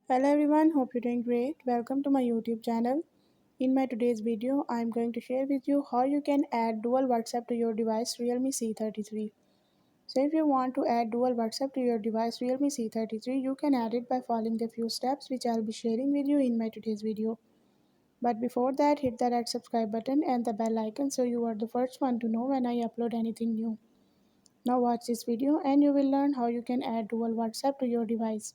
Hello everyone, hope you're doing great. Welcome to my YouTube channel. In my today's video, I'm going to share with you how you can add dual WhatsApp to your device Realme C33. So if you want to add dual WhatsApp to your device Realme C33, you can add it by following the few steps which I'll be sharing with you in my today's video. But before that, hit the red subscribe button and the bell icon so you are the first one to know when I upload anything new. Now watch this video and you will learn how you can add dual WhatsApp to your device.